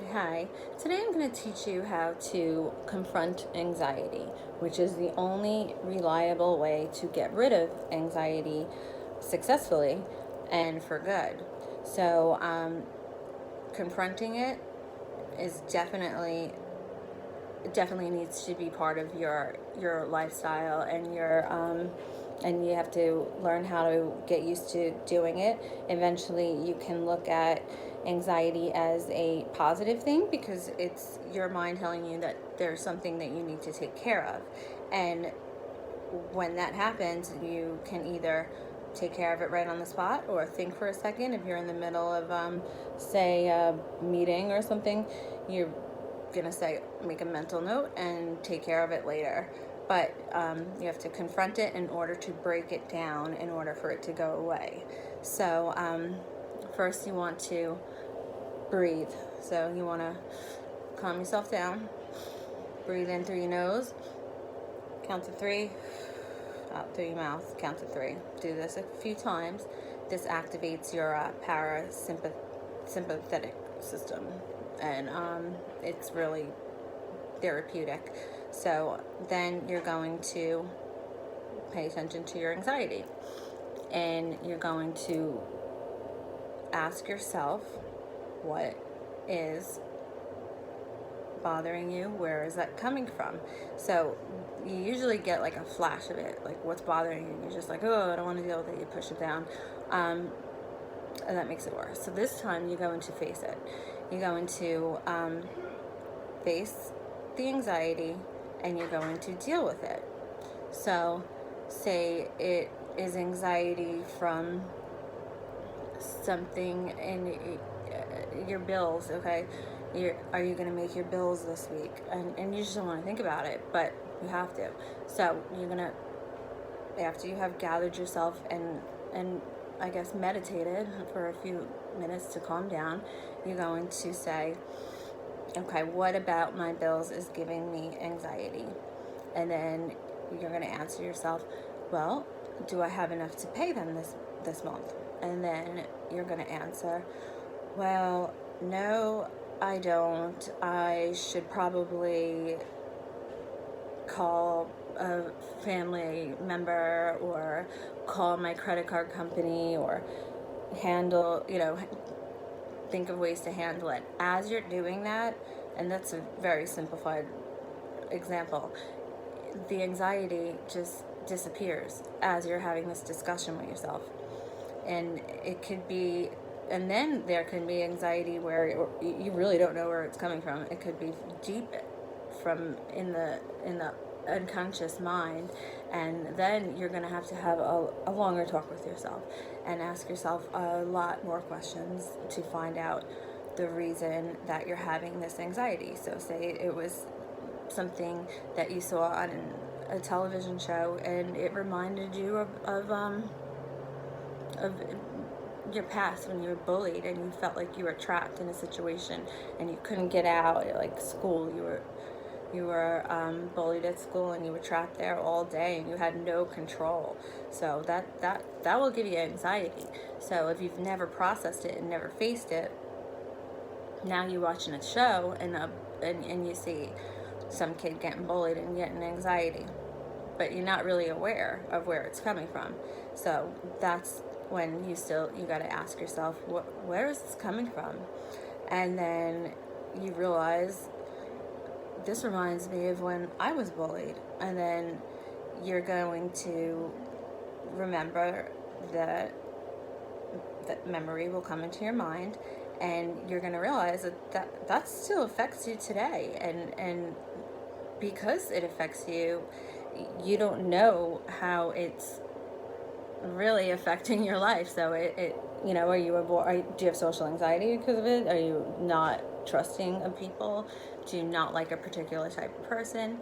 Hi, today I'm going to teach you how to confront anxiety, which is the only reliable way to get rid of anxiety successfully and for good. So, confronting it is definitely needs to be part of your lifestyle and and you have to learn how to get used to doing it. Eventually you can look at anxiety as a positive thing because it's your mind telling you that there's something that you need to take care of, and when that happens you can either take care of it right on the spot or think for a second. If you're in the middle of say a meeting or something, you're gonna say make a mental note and take care of it later, but you have to confront it in order to break it down in order for it to go away. So first you want to breathe. So you want to calm yourself down, breathe in through your nose, count to 3, out through your mouth, count to 3. Do this a few times. This activates your parasympathetic system, and it's really therapeutic. So then you're going to pay attention to your anxiety, and you're going to ask yourself what is bothering you, where is that coming from. So you usually get like a flash of it, like what's bothering you, you're just like, oh, I don't want to deal with it, you push it down, and that makes it worse. So this time you're going to face it. You're going to face the anxiety and you're going to deal with it. So say it is anxiety from something in your bills, okay? Are you going to make your bills this week? And you just don't want to think about it, but you have to. So you're going to, after you have gathered yourself and I guess meditated for a few minutes to calm down, you're going to say, okay, what about my bills is giving me anxiety? And then you're going to answer yourself, well, do I have enough to pay them this month? And then you're going to answer, well, no, I don't. I should probably call a family member or call my credit card company or handle, think of ways to handle it. As you're doing that, and that's a very simplified example, the anxiety just disappears as you're having this discussion with yourself. And it could be, and then there can be anxiety where you really don't know where it's coming from. It could be deep from in the unconscious mind, and then you're going to have a longer talk with yourself and ask yourself a lot more questions to find out the reason that you're having this anxiety. So say it was something that you saw on a television show and it reminded you of your past when you were bullied and you felt like you were trapped in a situation and you couldn't get out. Like school, you were bullied at school and you were trapped there all day and you had no control. So that will give you anxiety. So if you've never processed it and never faced it, now you're watching a show and you see some kid getting bullied and getting anxiety, but you're not really aware of where it's coming from. So that's when you got to ask yourself, where is this coming from? And then you realize, this reminds me of when I was bullied. And then you're going to remember that memory will come into your mind, and you're going to realize that still affects you today. And because it affects you, you don't know how it's really affecting your life. So do you have social anxiety because of it? Are you not trusting of people? Do you not like a particular type of person?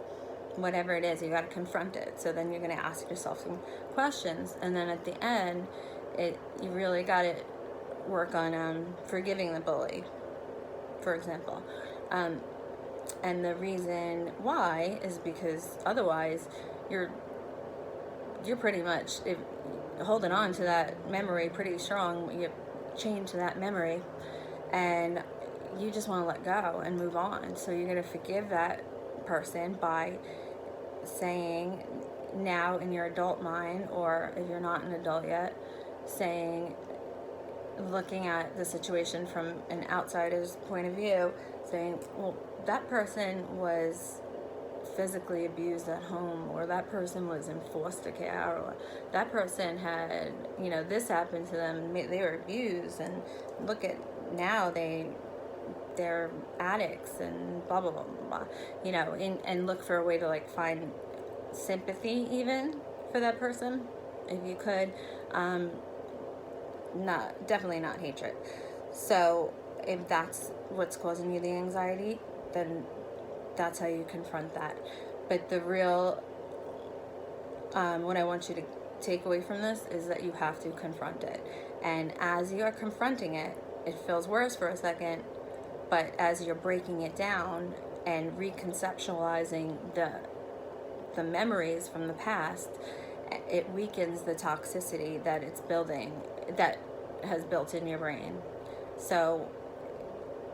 Whatever it is, you got to confront it. So then you're going to ask yourself some questions, and then at the end, you really got to work on forgiving the bully, for example. And the reason why is because otherwise you're pretty much holding on to that memory pretty strong. You're chained to that memory, and you just want to let go and move on. So you're going to forgive that person by saying, now in your adult mind, or if you're not an adult yet, saying, looking at the situation from an outsider's point of view, saying, well, that person was physically abused at home, or that person was in foster care, or that person had, you know, this happened to them, they were abused, and look at now they're addicts and blah blah blah blah, you know, and look for a way to like find sympathy even for that person if you could. Definitely not hatred. So if that's what's causing you the anxiety, then that's how you confront that. But the real what I want you to take away from this is that you have to confront it, and as you are confronting it, it feels worse for a second, but as you're breaking it down and reconceptualizing the memories from the past, it weakens the toxicity that it's building, that has built in your brain. So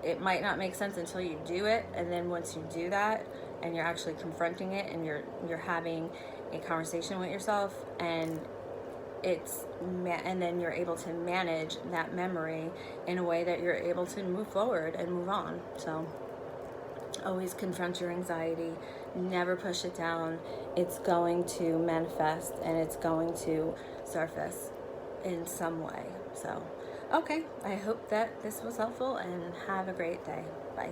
it might not make sense until you do it, and then once you do that and you're actually confronting it and you're having a conversation with yourself, and and then you're able to manage that memory in a way that you're able to move forward and move on. So always confront your anxiety, never push it down. It's going to manifest and it's going to surface in some way. So, okay, I hope that this was helpful, and have a great day. Bye.